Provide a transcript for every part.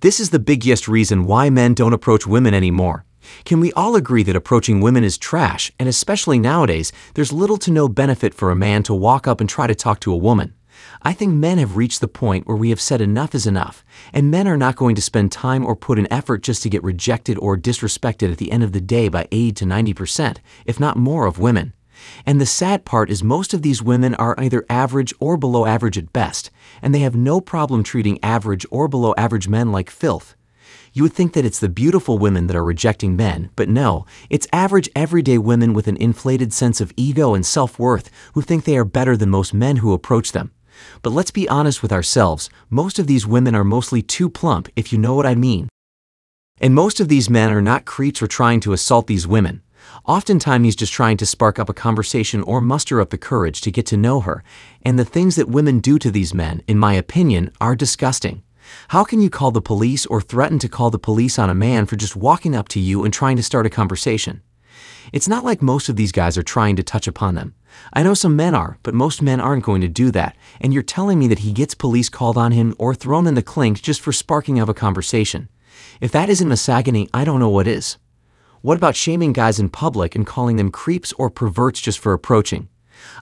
This is the biggest reason why men don't approach women anymore. Can we all agree that approaching women is trash, and especially nowadays, there's little to no benefit for a man to walk up and try to talk to a woman? I think men have reached the point where we have said enough is enough, and men are not going to spend time or put in effort just to get rejected or disrespected at the end of the day by 80 to 90%, if not more, of women. And the sad part is most of these women are either average or below average at best, and they have no problem treating average or below average men like filth. You would think that it's the beautiful women that are rejecting men, but no, it's average everyday women with an inflated sense of ego and self-worth who think they are better than most men who approach them. But let's be honest with ourselves, most of these women are mostly too plump, if you know what I mean. And most of these men are not creeps or trying to assault these women. Oftentimes he's just trying to spark up a conversation or muster up the courage to get to know her, and the things that women do to these men, in my opinion, are disgusting. How can you call the police or threaten to call the police on a man for just walking up to you and trying to start a conversation? It's not like most of these guys are trying to touch upon them. I know some men are, but most men aren't going to do that, and you're telling me that he gets police called on him or thrown in the clink just for sparking up a conversation. If that isn't misogyny, I don't know what is. What about shaming guys in public and calling them creeps or perverts just for approaching?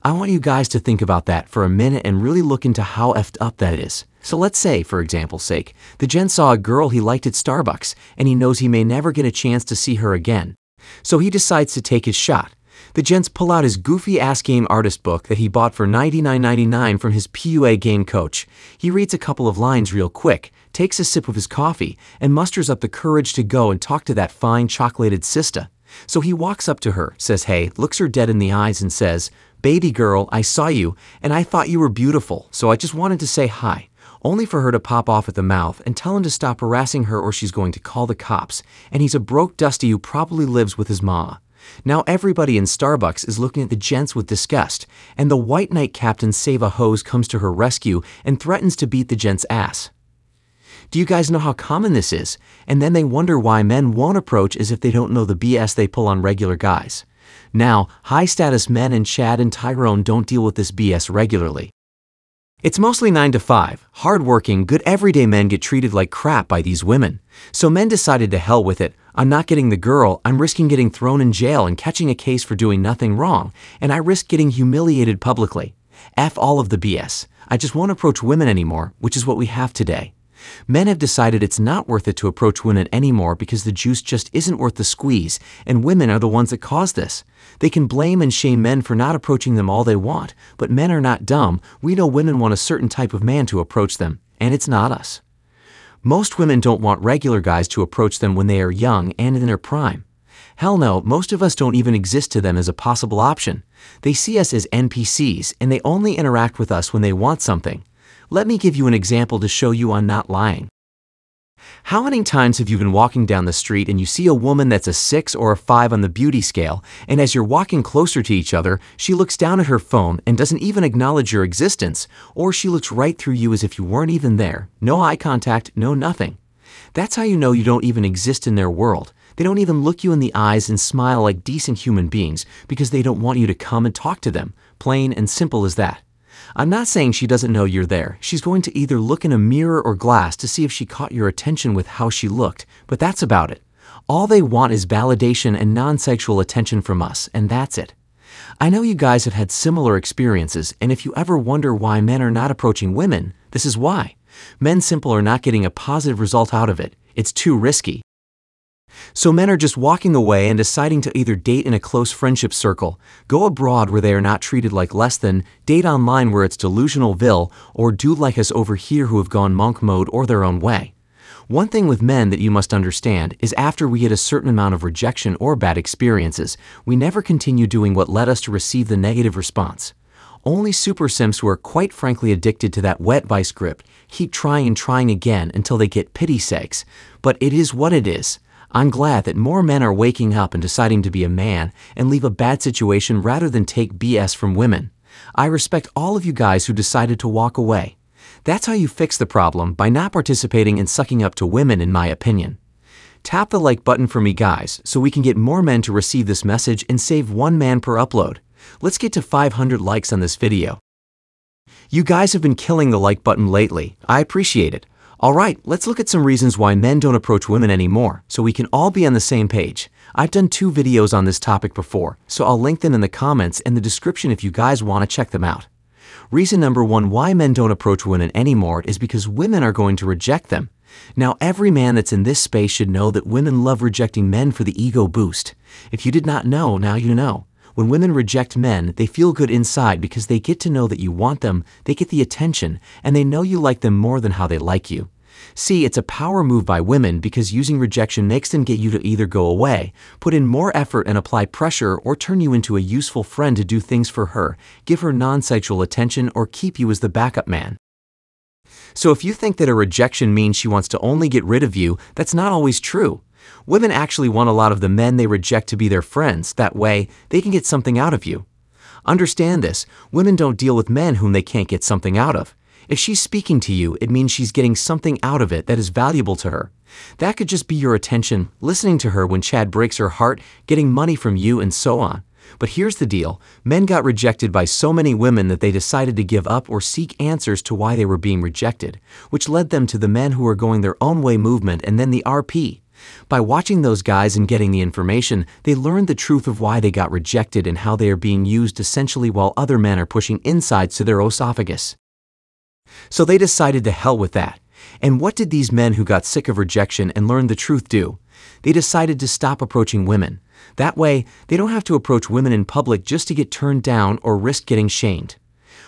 I want you guys to think about that for a minute and really look into how effed up that is. So let's say, for example's sake, the gent saw a girl he liked at Starbucks, and he knows he may never get a chance to see her again. So he decides to take his shot. The gents pull out his goofy-ass game artist book that he bought for $99.99 from his PUA game coach. He reads a couple of lines real quick, takes a sip of his coffee, and musters up the courage to go and talk to that fine chocolated sista. So he walks up to her, says hey, looks her dead in the eyes and says, "Baby girl, I saw you, and I thought you were beautiful, so I just wanted to say hi." Only for her to pop off at the mouth and tell him to stop harassing her or she's going to call the cops, and he's a broke dusty who probably lives with his ma. Now everybody in Starbucks is looking at the gents with disgust, and the white knight captain Save-A-Hose comes to her rescue and threatens to beat the gent's ass. Do you guys know how common this is? And then they wonder why men won't approach as if they don't know the BS they pull on regular guys. Now, high-status men and Chad and Tyrone don't deal with this BS regularly. It's mostly 9 to 5, hard-working, good everyday men get treated like crap by these women. So men decided to hell with it. I'm not getting the girl, I'm risking getting thrown in jail and catching a case for doing nothing wrong, and I risk getting humiliated publicly. F all of the BS. I just won't approach women anymore, which is what we have today. Men have decided it's not worth it to approach women anymore because the juice just isn't worth the squeeze, and women are the ones that cause this. They can blame and shame men for not approaching them all they want, but men are not dumb. We know women want a certain type of man to approach them, and it's not us. Most women don't want regular guys to approach them when they are young and in their prime. Hell no, most of us don't even exist to them as a possible option. They see us as NPCs, and they only interact with us when they want something. Let me give you an example to show you I'm not lying. How many times have you been walking down the street and you see a woman that's a 6 or a 5 on the beauty scale, and as you're walking closer to each other, she looks down at her phone and doesn't even acknowledge your existence, or she looks right through you as if you weren't even there, no eye contact, no nothing. That's how you know you don't even exist in their world. They don't even look you in the eyes and smile like decent human beings because they don't want you to come and talk to them, plain and simple as that. I'm not saying she doesn't know you're there. She's going to either look in a mirror or glass to see if she caught your attention with how she looked, but that's about it. All they want is validation and non-sexual attention from us, and that's it. I know you guys have had similar experiences, and if you ever wonder why men are not approaching women, this is why. Men simply are not getting a positive result out of it. It's too risky. So men are just walking away and deciding to either date in a close friendship circle, go abroad where they are not treated like less than, date online where it's delusionalville, or do like us over here who have gone monk mode or their own way. One thing with men that you must understand is after we get a certain amount of rejection or bad experiences, we never continue doing what led us to receive the negative response. Only super simps who are quite frankly addicted to that wet vice grip keep trying and trying again until they get pity sakes. But it is what it is. I'm glad that more men are waking up and deciding to be a man and leave a bad situation rather than take BS from women. I respect all of you guys who decided to walk away. That's how you fix the problem, by not participating in sucking up to women, in my opinion. Tap the like button for me, guys, so we can get more men to receive this message and save one man per upload. Let's get to 500 likes on this video. You guys have been killing the like button lately. I appreciate it. Alright, let's look at some reasons why men don't approach women anymore, so we can all be on the same page. I've done 2 videos on this topic before, so I'll link them in the comments and the description if you guys want to check them out. Reason number 1 why men don't approach women anymore is because women are going to reject them. Now, every man that's in this space should know that women love rejecting men for the ego boost. If you did not know, now you know. When women reject men, they feel good inside because they get to know that you want them, they get the attention, and they know you like them more than how they like you. See, it's a power move by women because using rejection makes them get you to either go away, put in more effort and apply pressure, or turn you into a useful friend to do things for her, give her non-sexual attention, or keep you as the backup man. So if you think that a rejection means she wants to only get rid of you, that's not always true. Women actually want a lot of the men they reject to be their friends. That way, they can get something out of you. Understand this, women don't deal with men whom they can't get something out of. If she's speaking to you, it means she's getting something out of it that is valuable to her. That could just be your attention, listening to her when Chad breaks her heart, getting money from you, and so on. But here's the deal, men got rejected by so many women that they decided to give up or seek answers to why they were being rejected, which led them to the men who are going their own way movement and then the RP. By watching those guys and getting the information, they learned the truth of why they got rejected and how they are being used essentially while other men are pushing insides to their esophagus. So they decided to hell with that. And what did these men who got sick of rejection and learned the truth do? They decided to stop approaching women. That way, they don't have to approach women in public just to get turned down or risk getting shamed.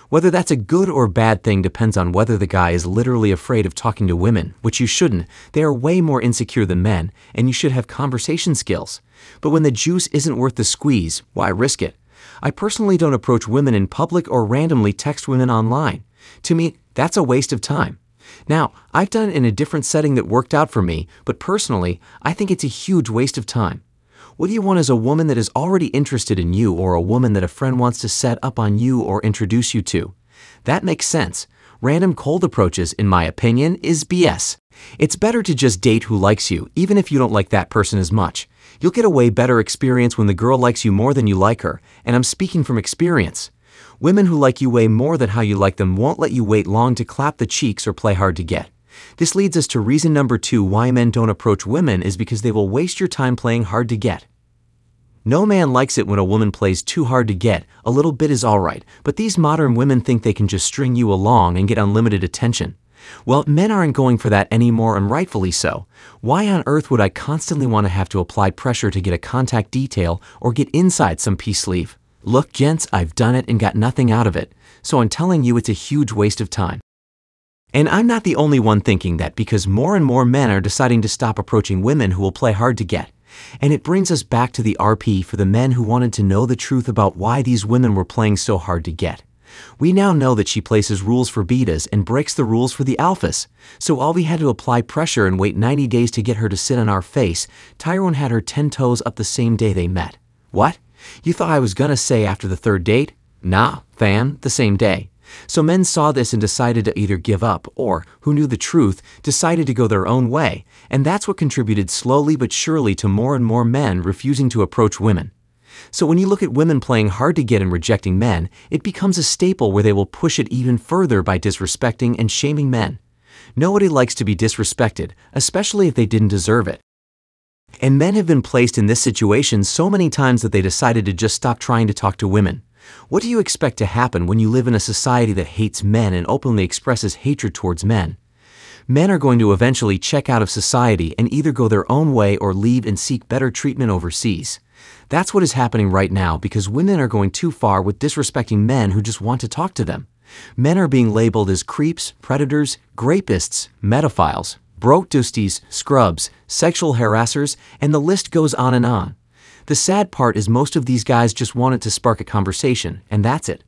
Whether that's a good or bad thing depends on whether the guy is literally afraid of talking to women, which you shouldn't. They are way more insecure than men, and you should have conversation skills. But when the juice isn't worth the squeeze, why risk it? I personally don't approach women in public or randomly text women online. To me, that's a waste of time. Now, I've done it in a different setting that worked out for me, but personally, I think it's a huge waste of time. What do you want as a woman that is already interested in you or a woman that a friend wants to set up on you or introduce you to? That makes sense. Random cold approaches, in my opinion, is BS. It's better to just date who likes you, even if you don't like that person as much. You'll get a way better experience when the girl likes you more than you like her, and I'm speaking from experience. Women who like you way more than how you like them won't let you wait long to clap the cheeks or play hard to get. This leads us to reason number 2 why men don't approach women is because they will waste your time playing hard to get. No man likes it when a woman plays too hard to get. A little bit is alright, but these modern women think they can just string you along and get unlimited attention. Well, men aren't going for that anymore, and rightfully so. Why on earth would I constantly want to have to apply pressure to get a contact detail or get inside some peace sleeve? Look, gents, I've done it and got nothing out of it, so I'm telling you it's a huge waste of time. And I'm not the only one thinking that because more and more men are deciding to stop approaching women who will play hard to get. And it brings us back to the RP for the men who wanted to know the truth about why these women were playing so hard to get. We now know that she places rules for betas and breaks the rules for the alphas. So while we had to apply pressure and wait 90 days to get her to sit on our face, Tyrone had her 10 toes up the same day they met. What? You thought I was gonna say after the 3rd date? Nah, fam, the same day. So men saw this and decided to either give up or, who knew the truth, decided to go their own way, and that's what contributed slowly but surely to more and more men refusing to approach women. So when you look at women playing hard to get and rejecting men, it becomes a staple where they will push it even further by disrespecting and shaming men. Nobody likes to be disrespected, especially if they didn't deserve it. And men have been placed in this situation so many times that they decided to just stop trying to talk to women. What do you expect to happen when you live in a society that hates men and openly expresses hatred towards men? Men are going to eventually check out of society and either go their own way or leave and seek better treatment overseas. That's what is happening right now because women are going too far with disrespecting men who just want to talk to them. Men are being labeled as creeps, predators, grapists, pedophiles, broke dusties, scrubs, sexual harassers, and the list goes on and on. The sad part is most of these guys just wanted to spark a conversation, and that's it.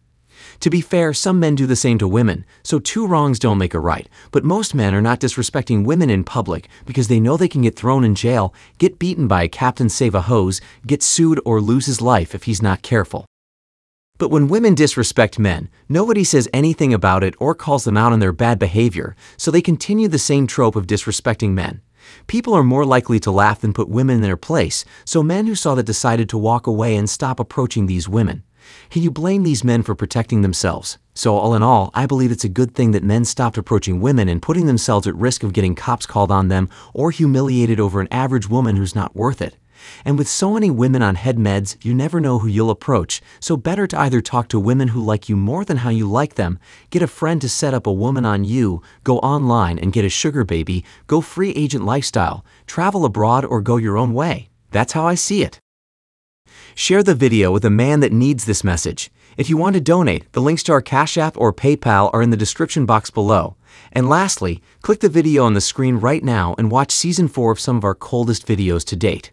To be fair, some men do the same to women, so 2 wrongs don't make a right, but most men are not disrespecting women in public because they know they can get thrown in jail, get beaten by a captain save a hose, get sued, or lose his life if he's not careful. But when women disrespect men, nobody says anything about it or calls them out on their bad behavior, so they continue the same trope of disrespecting men. People are more likely to laugh than put women in their place, so men who saw that decided to walk away and stop approaching these women. Can you blame these men for protecting themselves? So all in all, I believe it's a good thing that men stopped approaching women and putting themselves at risk of getting cops called on them or humiliated over an average woman who's not worth it. And with so many women on head meds, you never know who you'll approach, so better to either talk to women who like you more than how you like them, get a friend to set up a woman on you, go online and get a sugar baby, go free agent lifestyle, travel abroad or go your own way. That's how I see it. Share the video with a man that needs this message. If you want to donate, the links to our Cash App or PayPal are in the description box below. And lastly, click the video on the screen right now and watch Season 4 of some of our coldest videos to date.